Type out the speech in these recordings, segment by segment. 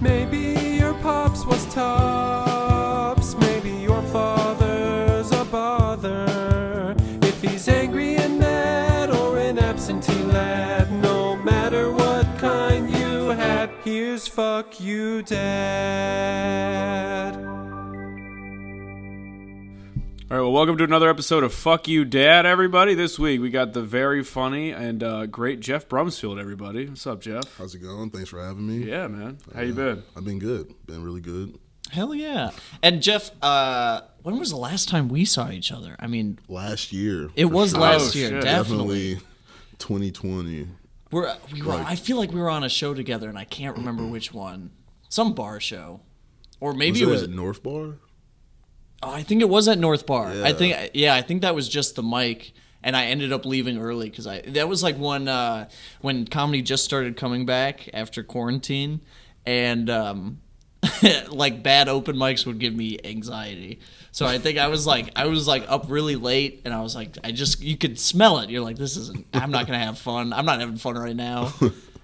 Maybe your pops was tops. Maybe your father's a bother. If he's angry and mad or an absentee lad, no matter what kind you had, here's fuck you, Dad. All right, well, welcome to another episode of Fuck You, Dad, everybody. This week, we got the very funny and great Jeff Brumfield, everybody. What's up, Jeff? How's it going? Thanks for having me. Yeah, man. How you been? I've been good. Been really good. Hell yeah. And Jeff, when was the last time we saw each other? I mean... Last year. It was sure. last year, shit. definitely. 2020. I feel like we were on a show together, and I can't remember which one. Some bar show. Or maybe was it was... at North Bar? Oh, I think it was at North Bar. Yeah. I think that was just the mic, and I ended up leaving early because that was like when comedy just started coming back after quarantine, and like bad open mics would give me anxiety. So I think I was like up really late, and I was like, you could smell it. You're like, I'm not gonna have fun. I'm not having fun right now.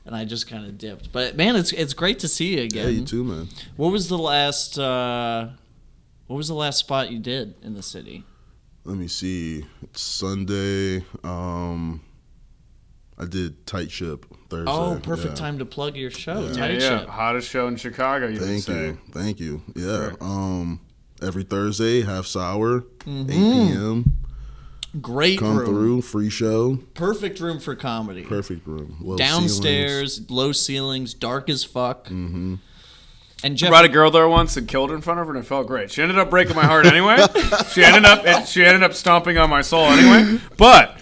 And I just kind of dipped. But man, it's great to see you again. Yeah, you too, man. What was the last spot you did in the city? Let me see. It's Sunday. I did Tight Ship Thursday. Oh, perfect time to plug your show. Tight Yeah, Ship. hottest show in Chicago, you would say. Thank you. Yeah. Sure. Every Thursday, half hour, 8 p.m. Great Come room. through, free show. Perfect room for comedy. Perfect room. Low Downstairs, ceilings. low ceilings, dark as fuck. Mm-hmm. And I Jeff, brought a girl there once and killed her in front of her, and it felt great. She ended up breaking my heart anyway. She ended up stomping on my soul anyway. But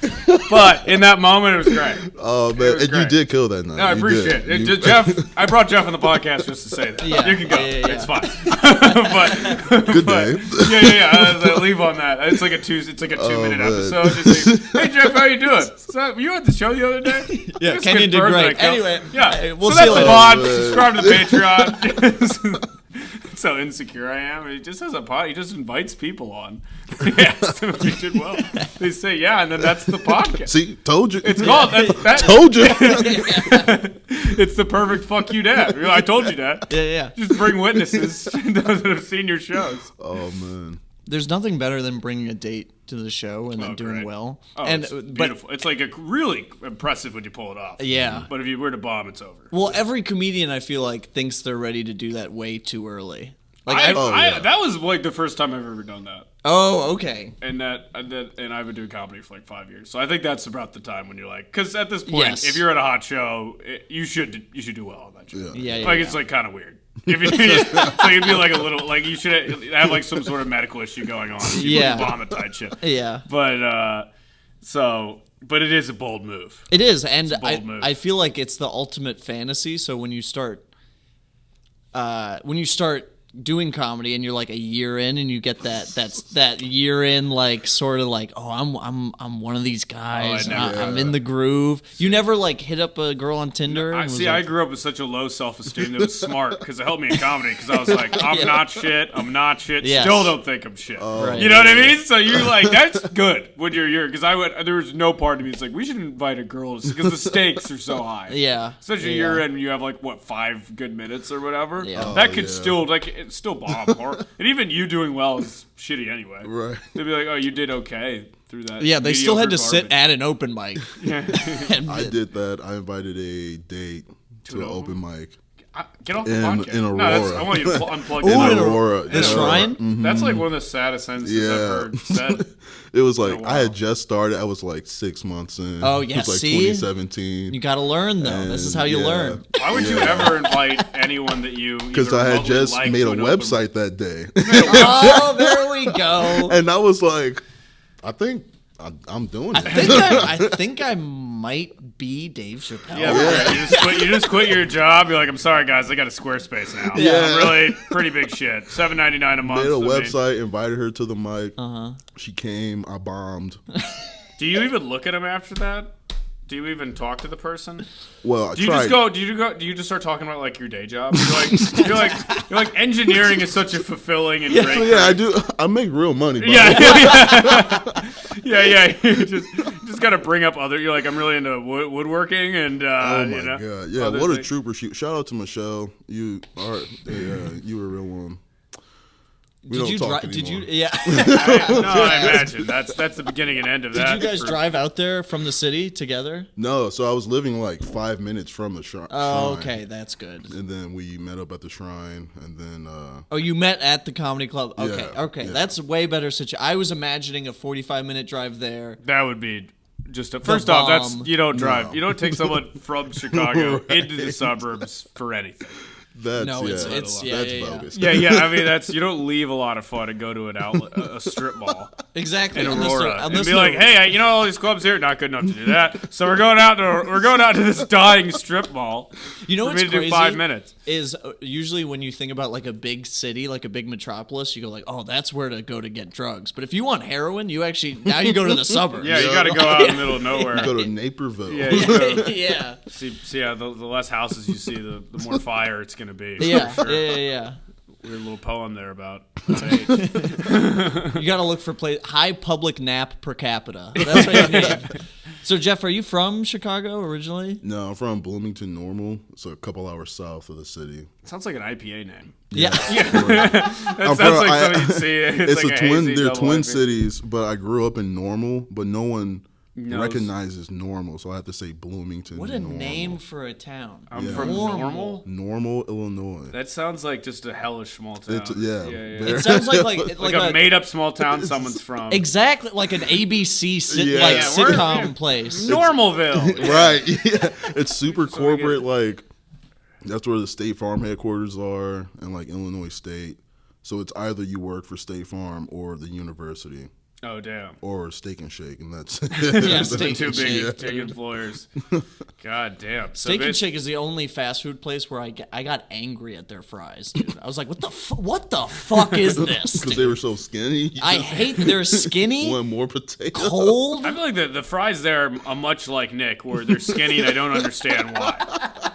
in that moment, it was great. Oh, man. And you did kill that night. No, I appreciate it. Jeff, I brought Jeff on the podcast just to say that. Yeah, You can go. yeah. It's fine. Good day. Yeah. I leave on that. It's like a 2-minute man. episode. Just like, hey Jeff, how you doing? So you at the show the other day? Yeah, Just Kenyon did confirmed that I great. killed- Anyway, yeah. we'll so see that's you the later. pod. Subscribe to the Patreon. That's how insecure I am. He just has a pod. He just invites people on. He asked them if you did well. They say yeah, and then that's the podcast. See, told you. It's called that. Told you. It's the perfect fuck you, Dad. I told you that. Yeah. Just bring witnesses that have seen your shows. Oh, man. There's nothing better than bringing a date to the show and then doing great. well. Oh, and it's beautiful. It's like really impressive when you pull it off. Yeah. But if you were to bomb, it's over. Well, every comedian I feel like thinks they're ready to do that way too early. Like that was like the first time I've ever done that. Oh, okay. And and I've been doing comedy for like 5 years, so I think that's about the time when you're like, because at this point, Yes. if you're at a hot show, you should do well on that show. Yeah. Like it's like kind of weird. If you, it's like it'd be like a little like you should have like some sort of medical issue going on. If you Yeah. bomb a tight ship. Yeah. But it is a bold move. It is, and a bold move. I feel like it's the ultimate fantasy. So when you start doing comedy and you're like a year in and you get that year in like sort of like, oh, I'm one of these guys. I'm in the groove. You never like hit up a girl on Tinder. I grew up with such a low self-esteem that was smart because it helped me in comedy because I was like, I'm not shit. Yes. Still don't think I'm shit. Right. You know what I mean? So you're like, that's good when you're because there was no part of me that's like, we should invite a girl because the stakes are so high. Yeah. Such a year in, you have like 5 good minutes or whatever. Yeah. That could still it's still bomb. And even you doing well is shitty anyway. Right. They'd be like, oh, you did okay through that. Yeah, they still had to mediocre sit garbage. at an open mic. I did that. I invited a date to an open mic Get off the in podcast. Aurora. No, I want you to unplug Ooh, that. in Aurora. The Shrine? That's like one of the saddest sentences I've heard said. It was like, wow. I had just started. I was like 6 months in. Oh, yeah, It was like see? 2017. You got to learn though. This is how you learn. Why would you ever invite anyone that you Because I had just made a website that day. Oh, there we go. And I was like, I think I'm doing it. I think I might be Dave Chappelle. Yeah, right. You just quit your job. You're like, I'm sorry, guys, I got a Squarespace now. Yeah. I'm really pretty big shit. $7.99 a month. Made a website, invited her to the mic. Uh-huh. She came. I bombed. Do you even look at him after that? Do you even talk to the person? Well, I Do you tried. just go? Do you just start talking about like your day job? You're like engineering is such a fulfilling and great. Yeah, I do. I make real money. Bro. Yeah. You just gotta bring up other. You're like, I'm really into woodworking and Oh my you know, god! Yeah, other what a things. trooper! Shout out to Michelle. You are, you were a real one. We don't talk Did you? anymore. Yeah. I imagine that's the beginning and end of that. Did you guys for- drive out there from the city together? No, so I was living like 5 minutes from the shrine. Oh, okay, that's good. And then we met up at the shrine, and then Oh, you met at the comedy club. Okay, Yeah, okay, yeah. that's a way better situation. I was imagining a 45-minute drive there. That would be just first off. That's bomb. you don't drive. No. You don't take someone from Chicago into the suburbs for anything. that's No, it's that's yeah, yeah, yeah. bogus. Yeah. I mean, that's you don't leave a lot of fun and go to an outlet, a strip mall Exactly. in unless Aurora, they're- and unless be like, they're- hey, you know all these clubs here, not good enough to do that. So we're going out to this dying strip mall. You know for what's me to do crazy? 5 minutes. Is usually when you think about like a big city, like a big metropolis, you go like, oh, that's where to go to get drugs. But if you want heroin, you actually now you go to the suburbs. Yeah, you got to go out in the middle of nowhere. Go to Naperville. Yeah, you go, yeah. see how the less houses you see, the more fire it's gonna be. Yeah, Sure. yeah. Weird little poem there about age. You got to look for high public nap per capita. That's what you need. So, Jeff, are you from Chicago originally? No, I'm from Bloomington, Normal. It's a couple hours south of the city. Sounds like an IPA name. Yeah. That I'm sounds from- like I- something you'd see. It's like a twin. hazy They're double twin IPA. cities, but I grew up in Normal, but no one Knows. recognizes Normal, so I have to say Bloomington. What a Normal. name for a town. I'm Yeah. from Normal. Normal, Illinois. That sounds like just a hellish small town. Yeah. It very- sounds like Like a made-up small town someone's from. exactly like an ABC Yeah. like Yeah, sitcom place. Normalville. Right. Yeah. It's super corporate. Like that's where the State Farm headquarters are, and like Illinois State. So it's either you work for State Farm or the university Oh damn. or Steak and Shake, and that's Yeah, Steak Two and big Shake. employers. God damn. So Steak and bas- Shake is the only fast food place where I got angry at their fries, dude. I was like, what the fuck is this? because they were so skinny. I hate they're skinny, want more potato. cold. I feel like the fries there are much like Nick, where they're skinny and I don't understand why.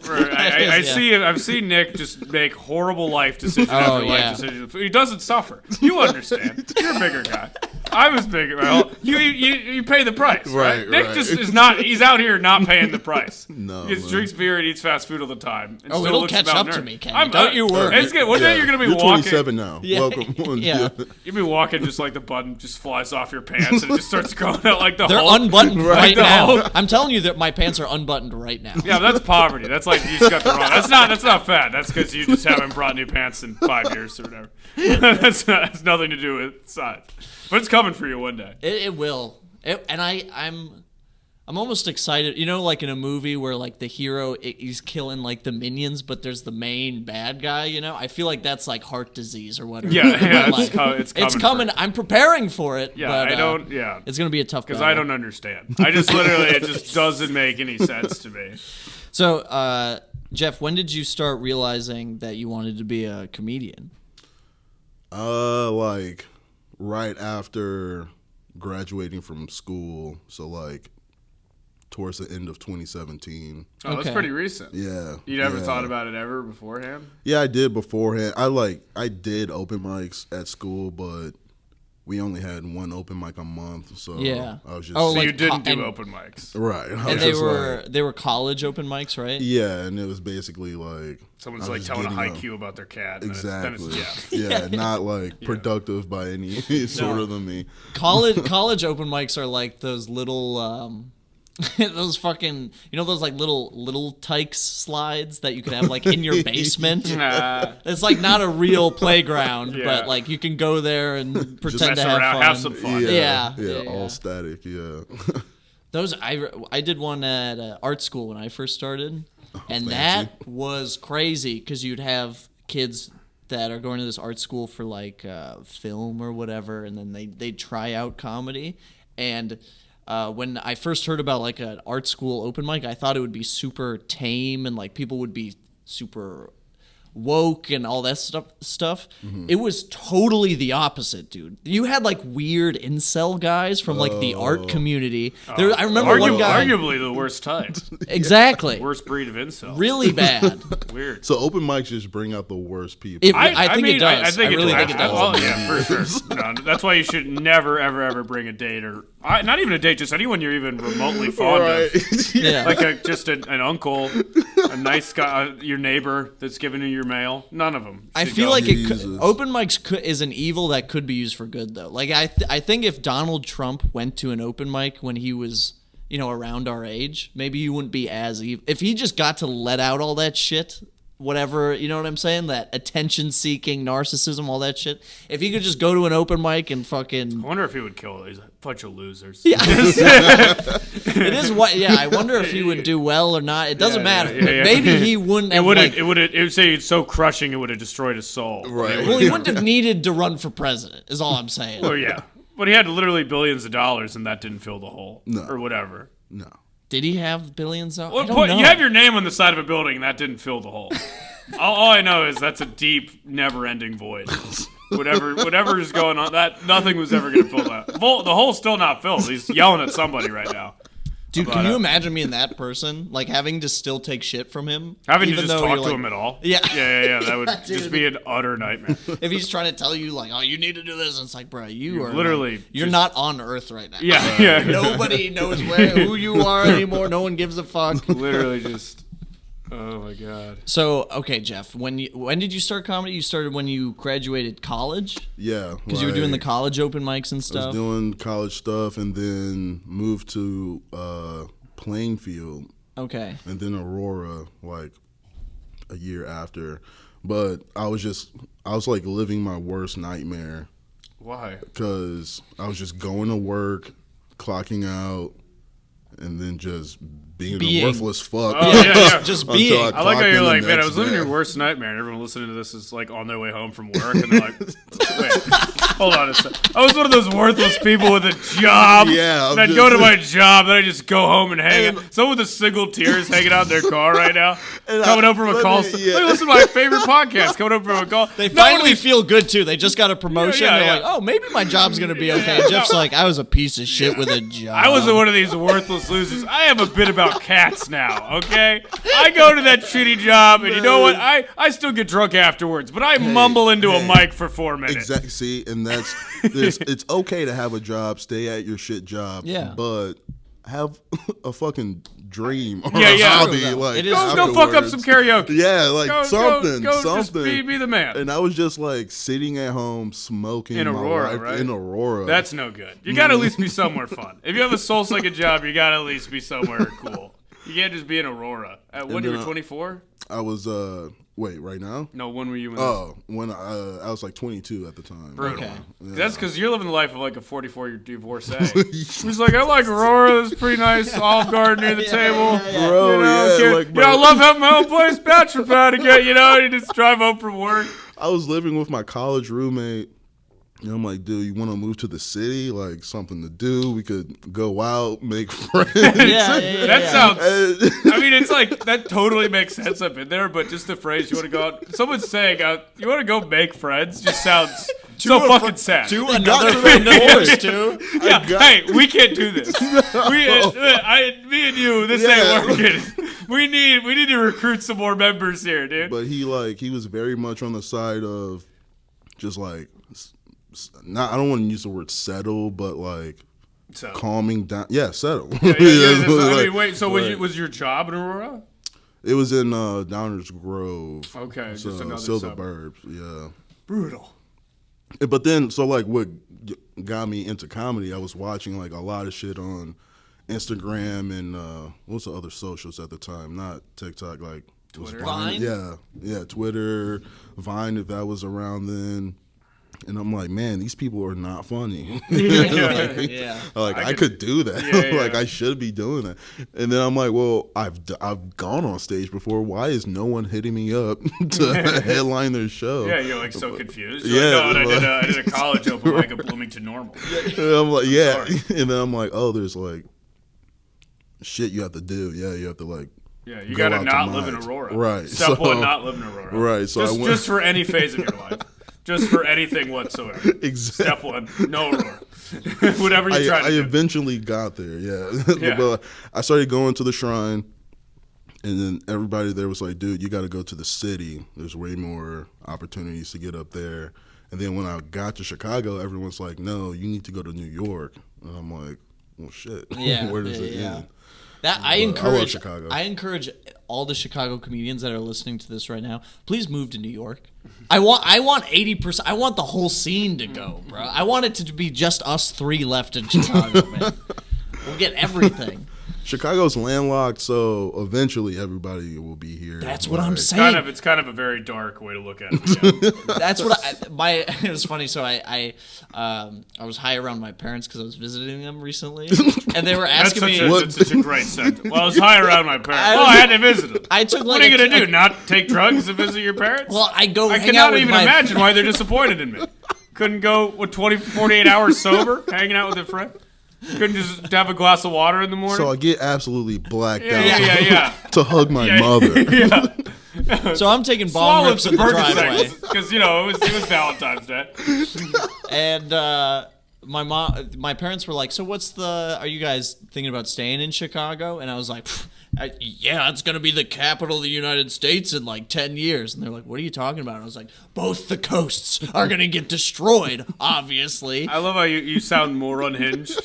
I've seen Nick just make horrible life decisions after yeah. life decisions. He doesn't suffer. You understand. You're a bigger guy. I was bigger. Well, you pay the price, right? Right, Nick right. just is not. He's out here not paying the price. No, He just man. drinks beer and eats fast food all the time. And Oh, still it'll looks catch up to malnourished. me, Ken. Don't you worry. It's good. One day you're gonna be You're walking. 27 now. Yeah. Welcome. Yeah. You'll be walking just like the button just flies off your pants and it just starts going out like the They're Hulk. unbuttoned right the now. Hulk. I'm telling you that my pants are unbuttoned right now. Yeah, but that's poverty. That's like you just got the wrong. That's not fat. That's because you just haven't brought new pants in 5 years or whatever. That's nothing to do with size. But it's coming for you one day. It will. And I'm almost excited. You know, like in a movie where like the hero he's killing like the minions, but there's the main bad guy. You know, I feel like that's like heart disease or whatever. Yeah, But, it's coming. It's coming. I'm preparing for it. Yeah, but, I don't. Yeah, It's gonna be a tough because battle. I don't understand. I just literally it just doesn't make any sense to me. So, Jeff, when did you start realizing that you wanted to be a comedian? Like right after graduating from school, so like towards the end of 2017. Oh, that's Okay. pretty recent. Yeah. You never yeah. thought about it ever beforehand? Yeah, I did beforehand. I did open mics at school, but we only had one open mic a month, so Yeah. I was just Oh, So like you didn't do and- open mics. right. I was And they just were like, they were college open mics, right? yeah, and it was basically like Someone's I like was telling a getting haiku about their cat. And Exactly. Then it's Jeff. Yeah, not like productive by any sort of me. College open mics are like those little those fucking those like little tykes slides that you could have like in your basement. Nah. It's like not a real playground, Yeah. but like you can go there and pretend Mess to have around, fun. have some fun. Yeah, Yeah. all static. Yeah, Those I did one at art school when I first started, and fancy. that was crazy because you'd have kids that are going to this art school for like film or whatever, and then they'd try out comedy. And when I first heard about like an art school open mic, I thought it would be super tame and like people would be super woke and all that stuff. It was totally the opposite, dude. You had like weird incel guys from like the art community. I remember one guy Arguably the worst type. exactly Worst breed of incel. really bad. Weird. so open mics just bring out the worst people. I think it does. I really think it does. Oh yeah, for sure. No, that's why you should never, ever, ever bring a date or Not even a date, just anyone you're even remotely fond Right. of. Yeah. Like an uncle, a nice guy, your neighbor that's giving you your mail. None of them. I should feel go. like Jesus. open mics is an evil that could be used for good, though. Like I think if Donald Trump went to an open mic when he was, around our age, maybe he wouldn't be as evil. If he just got to let out all that shit, whatever, you know what I'm saying? That attention-seeking narcissism, all that shit. If he could just go to an open mic and fucking... I wonder if he would kill these bunch of losers. Yeah. It is what. Yeah, I wonder if he would do well or not. It doesn't matter. yeah. Maybe he wouldn't. It would say it's so crushing it would have destroyed his soul. Right. Well, he wouldn't have needed to run for president. Is all I'm saying. Well, yeah. But he had literally billions of dollars, and that didn't fill the hole. No. Or whatever. No. Did he have billions? I Well, don't know. you have your name on the side of a building, and that didn't fill the hole. all I know is that's a deep, never-ending void. Whatever is going on, that nothing was ever going to fill that. The hole's still not filled. He's yelling at somebody right now. Dude, can you imagine being that person? Like having to still take shit from him? Having to even just though talk you're to like- him at all? Yeah. Yeah. That would Dude. just be an utter nightmare. If he's trying to tell you, like, oh, you need to do this, and it's like, bro, you are literally you're just- not on Earth right now. Yeah. Nobody knows who you are anymore. No one gives a fuck. Literally just. Oh my god. So, okay, Jeff, when did you start comedy? You started when you graduated college? Yeah. Because you were doing the college open mics and I was stuff? doing college stuff and then moved to Plainfield Okay. and then Aurora like a year after. But I was like living my worst nightmare Why? because I was just going to work, clocking out, and then just being a worthless fuck. Oh, yeah. Just Until being. I like how clocked you're in the like, man, I next was living day. your worst nightmare, and everyone listening to this is like on their way home from work, and they're like, wait, hold on a second. I was one of those worthless people with a job. Yeah, And I'm I'd go to just- my job, then I just go home and hang out. Someone with a single tears hanging out in their car right now. Coming home from a call. Listen to my favorite podcast. Coming home from a call. They Not one of finally these- feel good, too. They just got a promotion. Yeah, They're yeah. like, oh, maybe my job's going to be okay. And Jeff's like, I was a piece of shit with a job. I wasn't one of these worthless losers. I have a bit about cats now, okay? I go to that shitty job, and you know what? I still get drunk afterwards, but I mumble into a mic for 4 minutes. Exactly. See, and it's okay to have a job, stay at your shit job, Yeah. but have a fucking dream or Yeah, a yeah. hobby. True, though. Like, It is Go fuck up some karaoke. Yeah, like Go, something. just be the man. And I was just like sitting at home smoking In my Aurora, life right? in Aurora. That's no good. You gotta at least be somewhere fun. If you have a soul-sucking job, you gotta at least be somewhere cool. You can't just be in Aurora. When you were 24? I was wait, right now? No, when were you in this? Oh, when I was like 22 at the time. Brutal. Okay. That's because you're living the life of like a 44-year divorcee. He's like, I like Aurora. It's pretty nice. Olive Garden near the table. Bro, I love having my own place. Bachelor pad again. You just drive home from work. I was living with my college roommate. And I'm like, dude, you want to move to the city? Like, something to do. We could go out, make friends. That sounds. I mean, it's like that totally makes sense up in there, but just the phrase "you want to go out." Someone's saying, "You want to go make friends," just sounds so fucking sad. Do another friend of yours, too. Yeah, hey, we can't do this. Me and you, this ain't working. We need to recruit some more members here, dude. But he was very much on the side of just like, not, I don't want to use the word settle, but like So, calming down. Yeah, settle. wait. So was your job in Aurora? It was in Downers Grove. Okay, So just another still the suburb. burbs. Yeah. Brutal. But then, so like what got me into comedy, I was watching like a lot of shit on Instagram and what's the other socials at the time? Not TikTok, like it was Twitter? Vine? Yeah, Twitter, Vine, if that was around then. And I'm like, man, these people are not funny. Yeah. Like I could do that. Yeah, Like yeah. I should be doing that. And then I'm like, well, I've gone on stage before. Why is no one hitting me up to headline their show? Yeah, you're like so confused. Yeah, You're like, no, I did a college open mic at Bloomington Normal. And I'm like, yeah. sorry. And then I'm like, oh, there's like shit you have to do. Yeah, you have to like. Yeah, you go gotta out to not live in mics. Aurora. Right. Step one, So- not live in Aurora. Right, so I went- just for any phase of your life. Just for anything whatsoever. Exactly. Step one, no Aurora. Whatever you're I trying to do. eventually got there, yeah. Yeah. But I started going to the shrine, and then everybody there was like, dude, you got to go to the city. There's way more opportunities to get up there. And then when I got to Chicago, everyone's like, no, you need to go to New York. And I'm like, well, shit. Yeah, Where does it yeah. end? That I love Chicago. I encourage all the Chicago comedians that are listening to this right now. Please move to New York. I want 80%. I want the whole scene to go, bro. I want it to be just us three left in Chicago, man. We'll get everything. Chicago's landlocked, so eventually everybody will be here. That's what I'm saying. It's kind of a very dark way to look at it. Yeah. That's what it was funny. So I was high around my parents because I was visiting them recently, and they were asking me. That's such a great sentence. Well, I was high around my parents. I had to visit them. I took what are you gonna do? Not take drugs to visit your parents? Well, I I cannot even imagine why they're disappointed in me. Couldn't go with 48 hours sober, hanging out with a friend. Couldn't just have a glass of water in the morning. So I get absolutely blacked out. Yeah. To hug my mother. Yeah. So I'm taking bomb rips in the driveway because it was Valentine's Day, and my parents were like, "So are you guys thinking about staying in Chicago?" And I was like, "Yeah, it's gonna be the capital of the United States in like 10 years." And they're like, "What are you talking about?" And I was like, "Both the coasts are gonna get destroyed, obviously." I love how you sound more unhinged.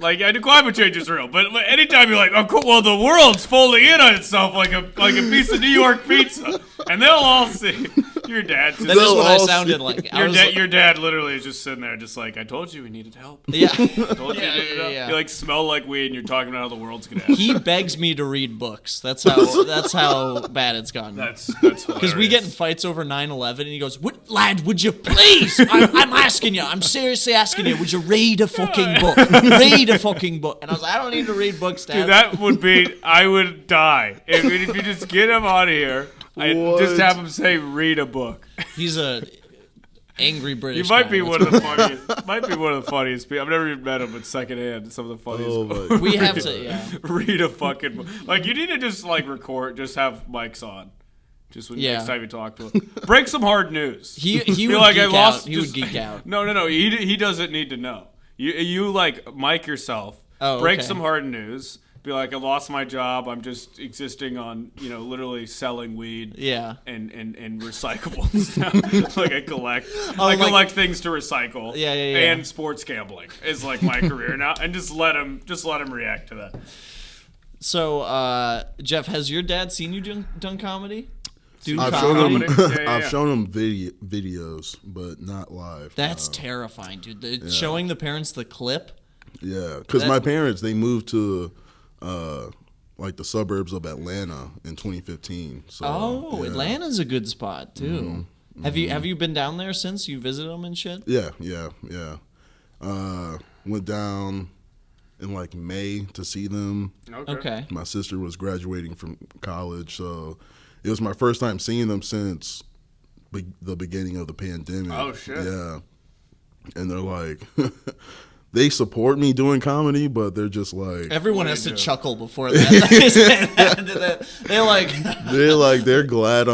Like, I know climate change is real, but anytime you're like, oh, cool, well, the world's folding in on itself like a piece of New York pizza, and they'll all see. Your dad. That is what I sounded like. Your dad literally is just sitting there, just like, I told you we needed help. Yeah. I told you needed help. Yeah. You like smell like weed, and you're talking about how the world's gonna end. He begs me to read books. That's how bad it's gotten. That's Because we get in fights over 9/11, and he goes, "Lad, would you please? I'm asking you. I'm seriously asking you. Would you read a fucking book? Read a fucking book." And I was like, "I don't need to read books, Dad." Dude, that would be. I would die if you just get him out of here. I just have him say, "Read a book." He's a angry British. You might guy. be one of the funniest. Might be one of the funniest people. I've never even met him, but secondhand, some of the funniest. We have to, read a fucking book. Like, you need to just record, just have mics on, just when next time you talk to him. Break some hard news. He would geek out. He would geek out. No. He doesn't need to know. You mic yourself. Break some hard news. Be like, I lost my job. I'm just existing on, literally selling weed. Yeah. And recyclables. I collect things to recycle. Yeah. And sports gambling is like my career now. And just let him react to that. So, Jeff, has your dad seen you done comedy? I've shown him videos, but not live. That's terrifying, dude. Showing the parents the clip. Yeah, because my parents, they moved to the suburbs of Atlanta in 2015. So, Atlanta's a good spot too. Mm-hmm. Have you been down there since you visited them and shit? Yeah. Went down in May to see them. Okay. My sister was graduating from college, so it was my first time seeing them since the beginning of the pandemic. Oh shit. Yeah, and they're like. They support me doing comedy, but they're just like... Everyone has to chuckle before that. They're glad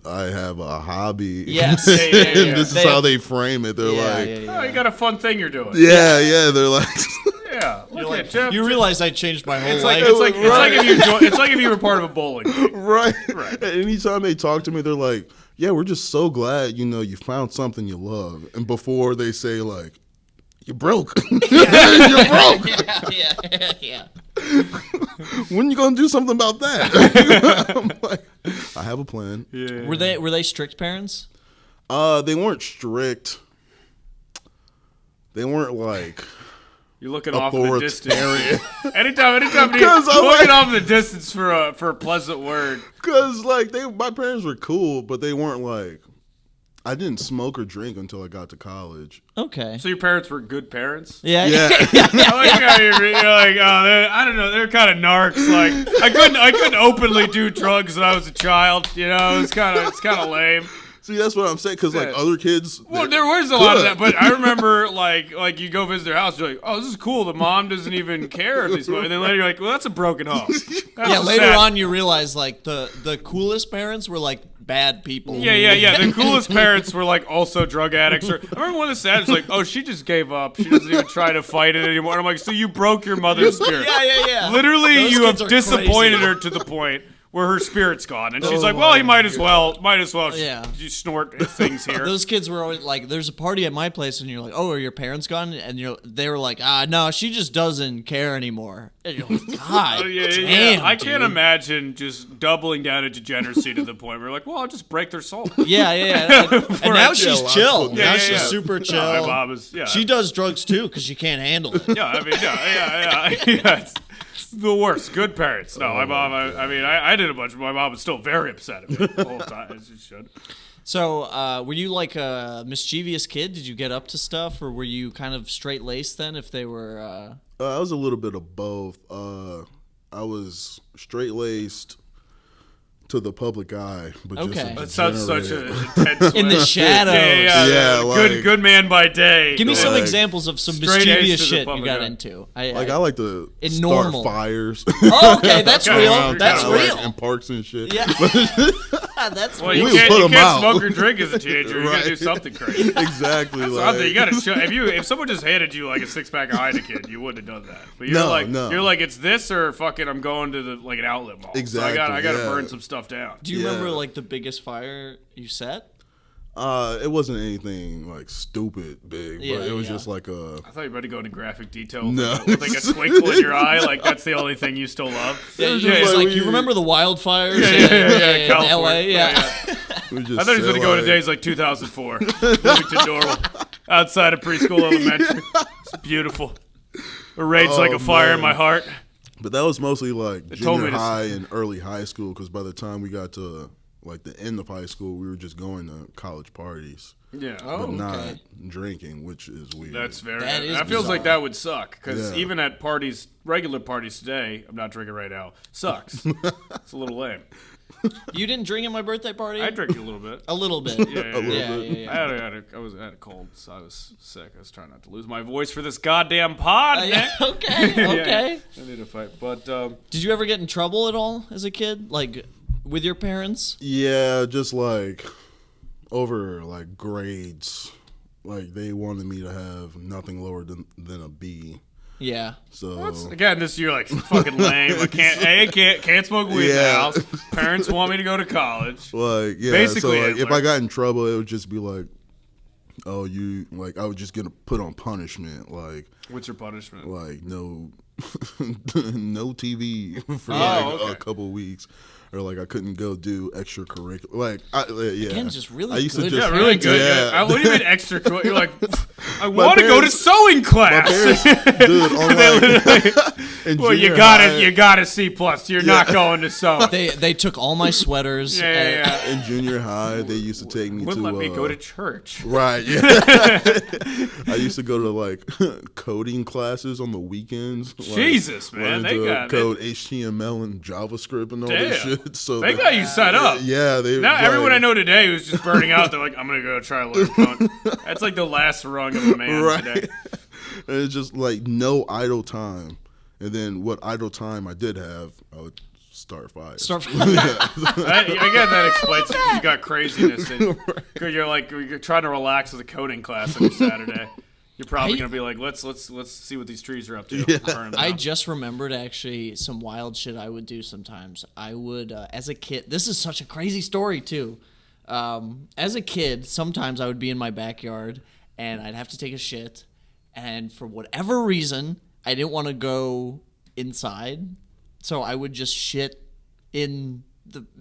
I have a hobby. Yes. And this is how they frame it. They're oh, you got a fun thing you're doing. Yeah. They're like... Yeah. Look at Jeff. You realize I changed my whole life. It's like if you were part of a bowling league. Right. Anytime they talk to me, they're like, yeah, we're just so glad, you found something you love. And before they say you're broke. You're broke. Yeah. When you gonna do something about that? I'm like, I have a plan. Yeah. Were they strict parents? They weren't strict. They weren't you're looking off in the distance. Authoritarian. anytime you're looking off in the distance for a pleasant word. Because my parents were cool, but they weren't I didn't smoke or drink until I got to college. Okay. So your parents were good parents? Yeah. I like how you're I don't know, they're kind of narcs. I couldn't openly do drugs when I was a child. It's kind of lame. See, that's what I'm saying. Because other kids, well, there was a lot of that. But I remember you go visit their house, you're like, oh, this is cool. The mom doesn't even care if they smoke. And then later you're like, well, that's a broken home. Later on you realize the coolest parents were bad people. Yeah. The coolest parents were also drug addicts. I remember one of the saddest, oh, she just gave up. She doesn't even try to fight it anymore. And I'm like, so you broke your mother's spirit. Yeah. Literally, Those you kids have are disappointed crazy. her to the point where her spirit's gone, and she's like, "Well, he might as well, Yeah. you snort things here." Those kids were always like, "There's a party at my place," and you're like, "Oh, are your parents gone?" And they were like, no, she just doesn't care anymore. And you're like, God, damn, I can't dude. imagine just doubling down a degeneracy to the point where you're like, "Well, I'll just break their soul." Yeah. And now she's chill. Yeah, Now yeah, she's yeah. super chill. No, my mom is, She does drugs too because she can't handle it. Yeah, I mean, yeah. It's the worst. Good parents. No, my mom. I did a bunch, but my mom was still very upset at me the whole time, as she should. So, were you like a mischievous kid? Did you get up to stuff, or were you kind of straight laced then? If they were, I was a little bit of both. I was straight laced to the public eye, but Okay. just That a sounds such degenerate. an intense. in the shadows. Yeah. like- Good man by day. Give me some Like, examples of some straight mischievous A's to the shit you public got eye. into. I like to In start normal. fires. Oh, okay, that's Okay, real. well, That's kinda real. in parks and shit. Yeah, that's Well, real. you We can't, put you 'em can't out. smoke or drink as a teenager. You gotta Right. do something crazy. Exactly. Something you gotta show. If someone just handed you like a 6-pack of Heineken, you wouldn't have done that. But you're like it's this or fucking I'm going to an outlet mall. Exactly, So I gotta yeah. burn some stuff down. Do you Yeah. remember like the biggest fire you set? It wasn't anything like stupid big, Yeah, but it was yeah. just like a. I thought you were about to go into graphic detail No. with like a twinkle in your eye, like that's the only thing you still love. Yeah, was yeah, just it's like like we- you remember the wildfires Yeah, in California. LA? Yeah. We just I thought he was said, going to go into like- days like 2004, moving to Norwell, outside of preschool, elementary. It's beautiful. It rages like a fire in my heart. But that was mostly like told me junior to- high and early high school, because by the time we got to like the end of high school, we were just going to college parties, Yeah. but not okay. drinking, which is weird. That's very. That is That feels bizarre. like that would suck because Yeah. even at parties, regular parties today, I'm not drinking right now. Sucks. It's a little lame. You didn't drink at my birthday party? I drank a little bit. A little bit. Yeah. Yeah. I had a cold, so I was sick. I was trying not to lose my voice for this goddamn pod. man. Yeah, okay. Yeah, I need to fight, but Did you ever get in trouble at all as a kid, like with your parents? Yeah, just like over like grades, like they wanted me to have nothing lower than a B. Yeah. So again, this year like fucking lame. I can't smoke weed in the Yeah. house. Parents want me to go to college. like yeah, Basically, so like if Hitler. I got in trouble, it would just be like, oh, you like I would just get put on punishment, like What's your punishment? no no TV for okay. a couple weeks. Or like I couldn't go do extracurricular, like yeah. Again, just really I used good to just Yeah, really good. Yeah. What do you mean extra? You're like, I want to go to parents- sewing My class. parents, dude, on like, in Well, you junior got high- a C plus. You're not going to sewing. They took all my sweaters. Yeah. in junior high, they used to take me Wouldn't to let me go to church. right. Yeah, I used to go to like coding classes on the weekends. Like, Jesus, man, learning they to got code HTML and JavaScript and all Damn. this shit. So They got you set up. Yeah, they. Now like, everyone I know today who's just burning out, they're like, I'm gonna go try to learn code. That's like the last rung of a man right. today. And it's just like no idle time. And then what idle time I did have, I would start fires. Again, that explains it. 'Cause you got craziness, because you're trying to relax with a coding class on a Saturday. You're probably gonna be like, let's see what these trees are up to. Burn them I down. just remembered actually some wild shit I would do sometimes. I would, as a kid, this is such a crazy story too. As a kid, sometimes I would be in my backyard and I'd have to take a shit. And for whatever reason, I didn't want to go inside. So I would just shit in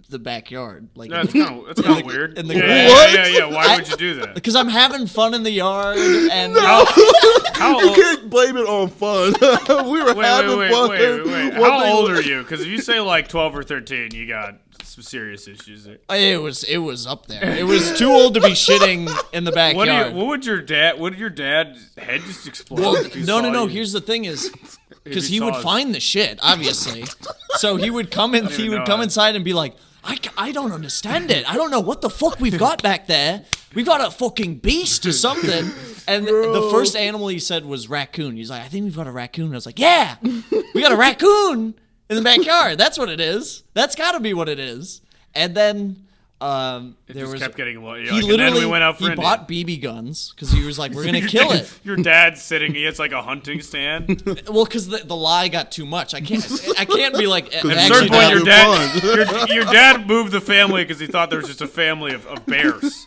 the backyard. Like, That's kind of weird. in the Yeah. Why would you do that? because I'm having fun in the yard and How You old? can't blame it on fun. We were having fun. Wait. One How thing- old are you? Because if you say like 12 or 13, you got some serious issues there. it was up there. It was too old to be shitting in the backyard. What would your dad's head just explode? Well, if he no. saw you? Here's the thing is, because he he would saw us. find the shit, obviously. So he would come in. He even would know come that. inside and be like, I don't understand it. I don't know what the fuck we've got back there. We got a fucking beast or something. And the first animal he said was raccoon. He's like, I think we've got a raccoon. I was like, yeah, we got a raccoon in the backyard. That's what it is. That's got to be what it is. And then It there just was kept getting low. he And then literally we went out for he Indian. bought BB guns because he was like, we're gonna kill it. Your dad's sitting. He has like a hunting stand. Well, because the lie got too much. I can't be like. At a actually, certain point, your having dad, your dad moved the family because he thought there was just a family of bears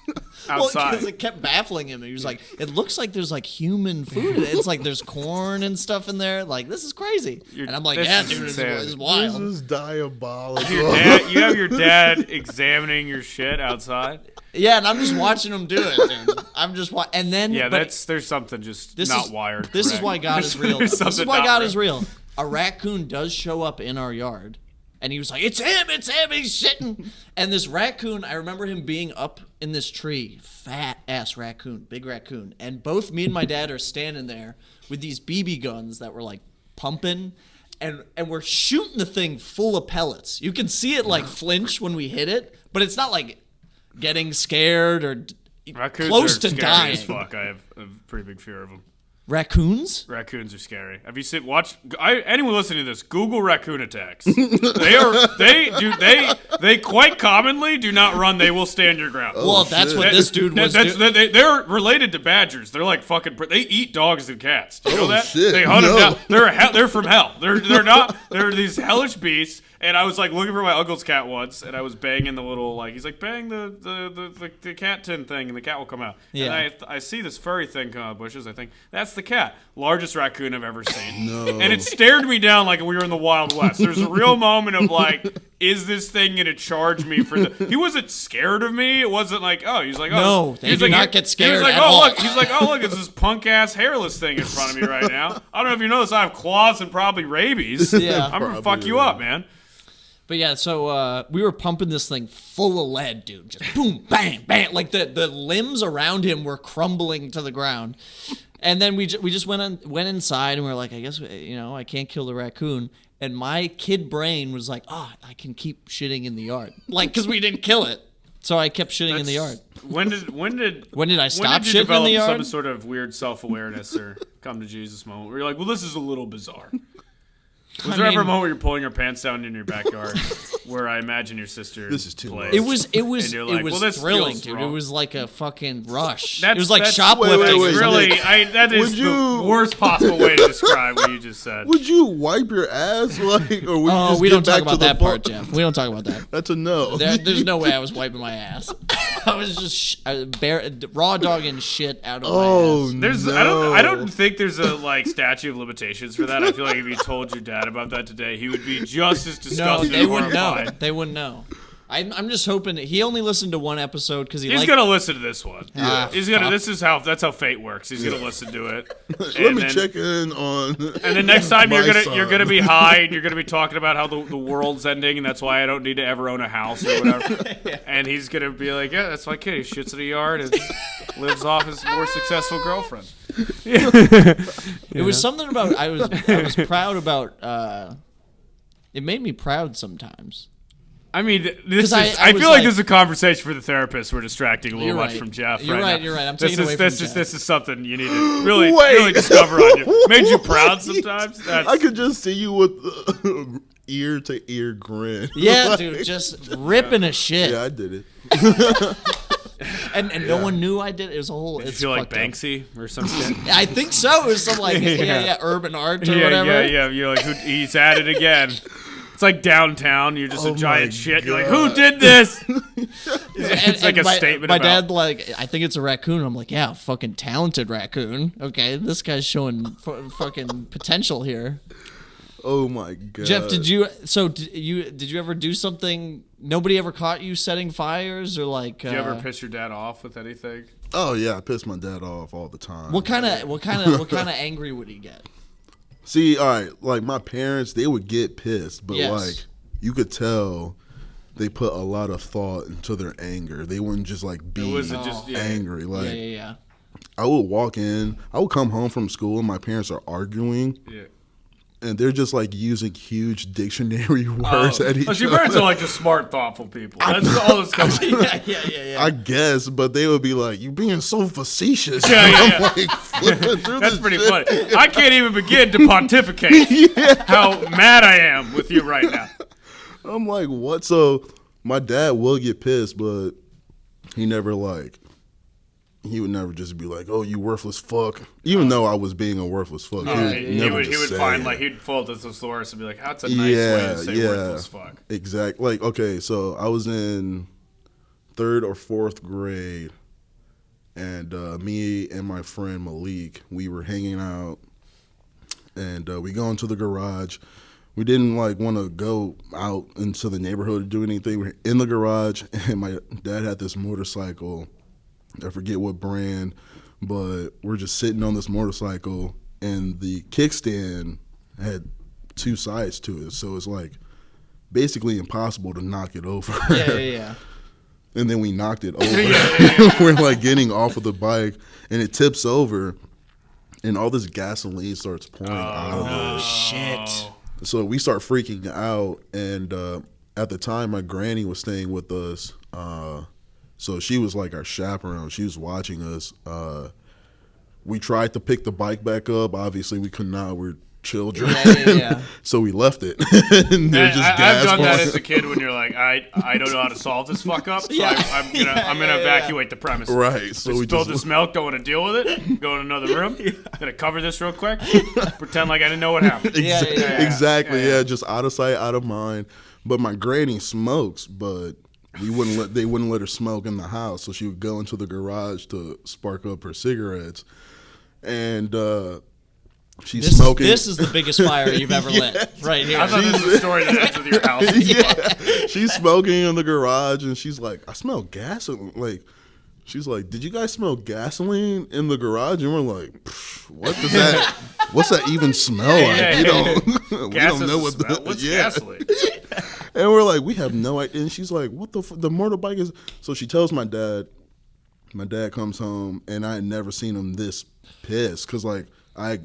outside. because it kept baffling him. He was like, it looks like there's like human food. It's like there's corn and stuff in there. Like, this is crazy. And I'm like, this yeah, is dude, this insanity. is wild. This is diabolical. You have your dad examining your shit outside. Yeah, and I'm just watching him do it, dude. I'm just and then Yeah, but there's something just this not is, wired. This is correct. why God is real. There's This is something why not God right. is real. A raccoon does show up in our yard, and he was like, it's him, he's shitting. And this raccoon, I remember him being up in this tree, fat ass raccoon, big raccoon, and both me and my dad are standing there with these BB guns that were like pumping. And we're shooting the thing full of pellets. You can see it like flinch when we hit it, but it's not like getting scared or Raccoons close are to scary dying. as fuck. I have a pretty big fear of them. Raccoons? Raccoons are scary. Have you seen? Anyone listening to this? Google raccoon attacks. They quite commonly do not run. They will stand your ground. Well, that's shit. what this dude was doing. They're related to badgers. They're like fucking. They eat dogs and cats. Do you know that? Shit, They hunt no. them down. They're from hell. They're not. They're these hellish beasts. And I was like looking for my uncle's cat once, and I was banging the little he's like bang the cat tin thing, and the cat will come out. Yeah. And I see this furry thing come out of the bushes. I think that's the cat, largest raccoon I've ever seen. No. And it stared me down like we were in the Wild West. There's a real moment of like, is this thing gonna charge me for the? He wasn't scared of me. It wasn't like No, they he's do like, not get scared He was like, at oh all. look, it's this punk ass hairless thing in front of me right now. I don't know if you notice, I have claws and probably rabies. Yeah. I'm gonna fuck Probably you up, man. But yeah, so we were pumping this thing full of lead, dude. Just boom, bang, bang. Like the limbs around him were crumbling to the ground. And then we just went inside and we were like, I guess, I can't kill the raccoon. And my kid brain was like, I can keep shitting in the yard. Like, because we didn't kill it. So I kept shitting in the yard. When did I stop you shitting in develop the yard? some sort of weird self-awareness or come to Jesus moment where you're like, well, this is a little bizarre? Was there ever a moment where you're pulling your pants down in your backyard where I imagine your sister This is too plays? much. It was And you're like, well, this thrilling, feels dude. wrong. It was like a fucking rush. That's- It was like that's- shoplifting. wait, Really, that is Would the you- worst possible way to describe what you just said. Would you wipe your ass or would you just We get don't talk back about to the that part, bar? Jeff. We don't talk about that. That's a no. There's no way I was wiping my ass. I was just raw dogging shit out of Oh, my ass. no. I don't think there's a like statute of limitations for that. I feel like if you told your dad about that today, he would be just as No, disgusted they and wouldn't know. horrified. They wouldn't know. I'm just hoping that he only listened to one episode because he He's liked. gonna listen to this one. Ah, He's gonna. fuck. That's how fate works. He's gonna listen to it. Let me check in on. And then next time my you're son. gonna be high and you're gonna be talking about how the world's ending and that's why I don't need to ever own a house or whatever. And he's gonna be like, yeah, that's my kid. He shits in the yard and lives off his more successful girlfriend. It was something about I was proud about. It made me proud sometimes. I mean, this is. 'Cause I I was feel like like- this is a conversation for the therapist. We're distracting a little You're much right. from Jeff. You're right right, now. you're right. I'm This taking is away this from is Jeff. this is something you need to really Wait. really discover on you. Made you proud sometimes. That's, I could just see you with the ear to ear grin. Yeah, Like- dude, just ripping a shit, Yeah, I did it. and no one knew I did. It was a whole. you It's feel like fucked up. Banksy or some shit. I think so. It was some like Yeah. urban art or Yeah, whatever. yeah. You're like, he's at it again. It's like downtown. You're just Oh a giant my shit. You're like, God. who did this? And- It's like and a my, statement My about- dad like, I think it's a raccoon. I'm like, yeah, fucking talented raccoon. Okay, this guy's showing fucking potential here. Oh my god. Jeff, did you ever do something? Nobody ever caught you setting fires or like? Did you ever piss your dad off with anything? Oh yeah, I piss my dad off all the time. What kind of angry would he get? See, all right, like my parents, they would get pissed, but Yes. like you could tell they put a lot of thought into their anger. They wouldn't just like be wasn't just- yeah. angry. Like Yeah. I would walk in, I would come home from school and my parents are arguing. Yeah. And they're just like using huge dictionary words at each your other. parents are like the smart, thoughtful people. That's all this comes. Yeah. I guess, but they would be like, "You being so facetious." Yeah, yeah, I'm yeah. like, flipping through That's this pretty shit. funny. I can't even begin to pontificate how mad I am with you right now. I'm like, what? So my dad will get pissed, but he never he would never just be like, "Oh, you worthless fuck," even though I was being a worthless fuck. He would find like he'd pull up the thesaurus and be like, "That's a nice way to say worthless fuck." Exactly. Like, okay, so I was in 3rd or 4th grade, and me and my friend Malik, we were hanging out, and we go into the garage. We didn't want to go out into the neighborhood to do anything. We're in the garage, and my dad had this motorcycle. I forget what brand, but we're just sitting on this motorcycle, and the kickstand had 2 sides to it, so it's like basically impossible to knock it over. Yeah. And then we knocked it over. We're like getting off of the bike, and it tips over, and all this gasoline starts pouring out of it. Oh, shit. So we start freaking out, and at the time, my granny was staying with us. So she was like our chaperone. She was watching us. We tried to pick the bike back up. Obviously, we could not. We're children. Yeah. So we left it. And I've done that as a kid when you're like, I don't know how to solve this fuck up, so I'm gonna evacuate the premise. Right. So we spilled this milk. Don't want to deal with it. Go in another room. Gonna cover this real quick. Pretend like I didn't know what happened. Exactly. Yeah. Just out of sight, out of mind. But my granny smokes, but they wouldn't let her smoke in the house, so she would go into the garage to spark up her cigarettes, and she's smoking. This is the biggest fire you've ever lit, right here. I thought this was a story that ends with your house. Yeah, she's smoking in the garage, and she's like, "I smell gasoline." Like, she's like, "Did you guys smell gasoline in the garage?" And we're like, "What does that? What's that even smell like?" We don't know what what's gasoline. And we're like, we have no idea. And she's like, what the motorbike is? So she tells my dad. My dad comes home, and I had never seen him this pissed. Because, like, I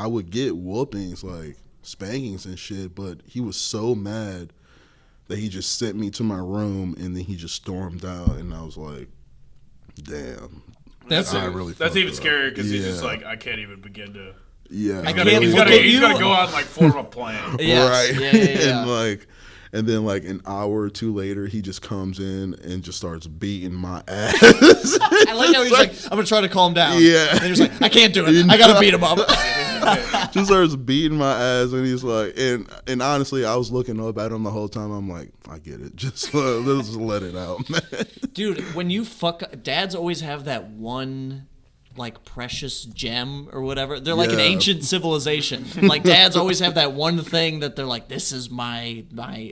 would get whoopings, like spankings and shit. But he was so mad that he just sent me to my room, and then he just stormed out. And I was like, damn. That's really even scarier because he's just like, I can't even begin to. Yeah. He's got to go out and, like, form a plan. Right. Yeah. And then, like, an hour or 2 later, he just comes in and just starts beating my ass. I like how he's like, I'm going to try to calm down. Yeah. And he's like, I can't do it. I got to beat him up. Just starts beating my ass, and he's like, and honestly, I was looking up at him the whole time. I'm like, I get it. Just let's let it out, man. Dude, when you fuck, dads always have that one, like, precious gem or whatever. They're like an ancient civilization. Like, dads always have that one thing that they're like, this is my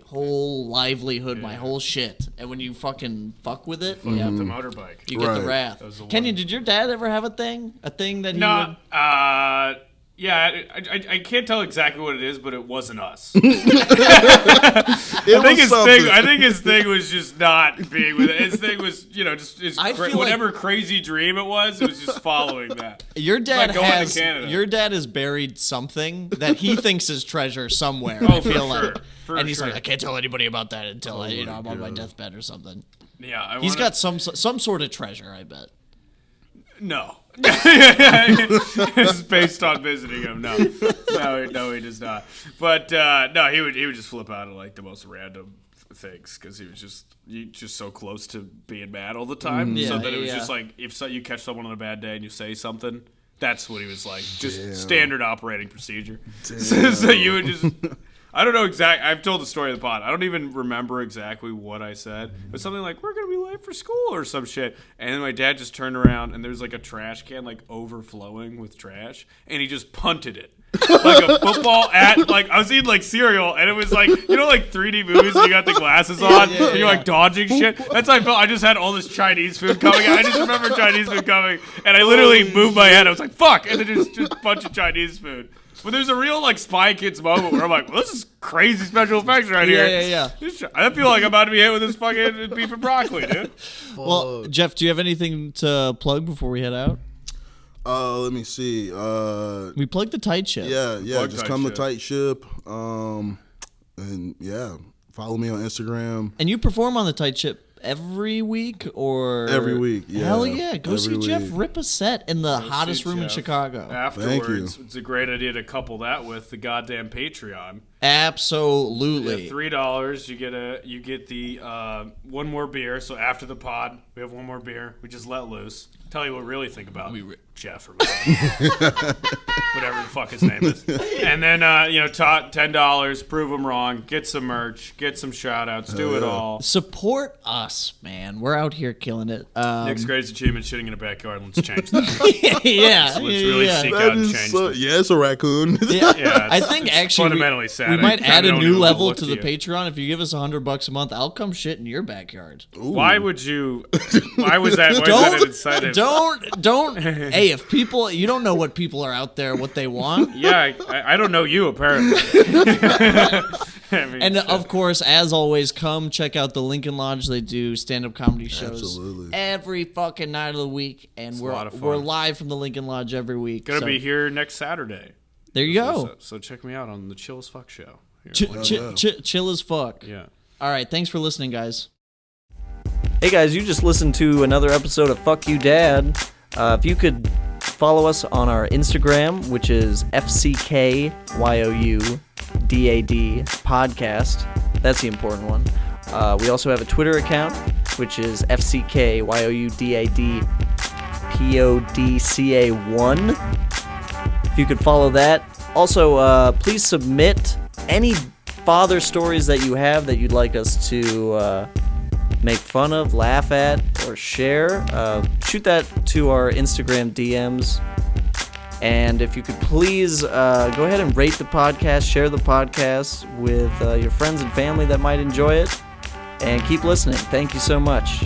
whole livelihood, my whole shit. And when you fucking fuck with it, The motorbike. you get the wrath. Kenyon, did your dad ever have a thing that he would... Yeah, I can't tell exactly what it is, but it wasn't us. I think his thing was just not being with it. His thing was, just whatever crazy dream it was just following that. Your dad going to Canada. Your dad has buried something that he thinks is treasure somewhere. Oh, I feel for like, sure. and he's like, I can't tell anybody about that until I'm on my deathbed or something. Yeah, He's got some sort of treasure, I bet. No. It's based on visiting him. No, he does not. But no, he would just flip out at like the most random things because he was just so close to being mad all the time. So that it was just like if you catch someone on a bad day and you say something, that's what he was like. Just standard operating procedure. So you would just. I don't know exactly. I've told the story of the pod. I don't even remember exactly what I said. It was something like, we're going to be late for school or some shit. And then my dad just turned around, and there's like a trash can like overflowing with trash. And he just punted it. Like a football at, like, I was eating like cereal, and it was like, like 3D movies, and you got the glasses on, and you're like dodging shit. That's how I felt. I just had all this Chinese food coming. I just remember Chinese food coming, and I literally moved my head. I was like, fuck. And then just a bunch of Chinese food. But there's a real, like, Spy Kids moment where I'm like, well, this is crazy special effects right here. Yeah. I feel like I'm about to be hit with this fucking beef and broccoli, dude. Well, Jeff, do you have anything to plug before we head out? Let me see. We plugged the Tight Ship. Yeah. Plug Just Tight come Ship. to Tight Ship. And yeah, follow me on Instagram. And you perform on the Tight Ship every week or Every week, yeah. Hell yeah. Go see Every Jeff week. rip a set in the hottest room in Jeff. Chicago. Afterwards, you. it's a great idea to couple that with the goddamn Patreon. Absolutely. $3. You get the one more beer. So after the pod, we have one more beer. We just let loose. Tell you what we really think about Jeff or whatever the fuck his name is. And then $10. Prove them wrong. Get some merch. Get some shout outs. Do it all. Support us, man. We're out here killing it. Nick's greatest achievement: shitting in a backyard. Let's change that. Yeah. Let's really seek out and change that. Yeah, it's a raccoon. Yeah, I think actually fundamentally sad. we might add a new level to the you. Patreon. If you give us $100 a month, I'll come shit in your backyard. Why would you? Why was that? Why is that an incentive? Don't. Hey, if people, you don't know what people are out there, what they want. Yeah, I don't know you apparently. I mean, And of course, as always, come check out the Lincoln Lodge. They do stand-up comedy shows Absolutely. every fucking night of the week, and a lot of fun. we're live from the Lincoln Lodge every week. Gonna so be here next Saturday. there you go. So check me out on the Chill as Fuck show. Here. Chill as fuck. Yeah. All right, thanks for listening, guys. Hey guys, you just listened to another episode of Fuck You Dad. If you could follow us on our Instagram, which is FCKYOUDAD podcast. That's the important one. We also have a Twitter account, which is FCKYOUDADPODCA1. If you could follow that. Also, please submit any father stories that you have that you'd like us to make fun of, laugh at, or share. Shoot that to our Instagram DMs. And if you could please go ahead and rate the podcast, share the podcast with your friends and family that might enjoy it, and keep listening. Thank you so much.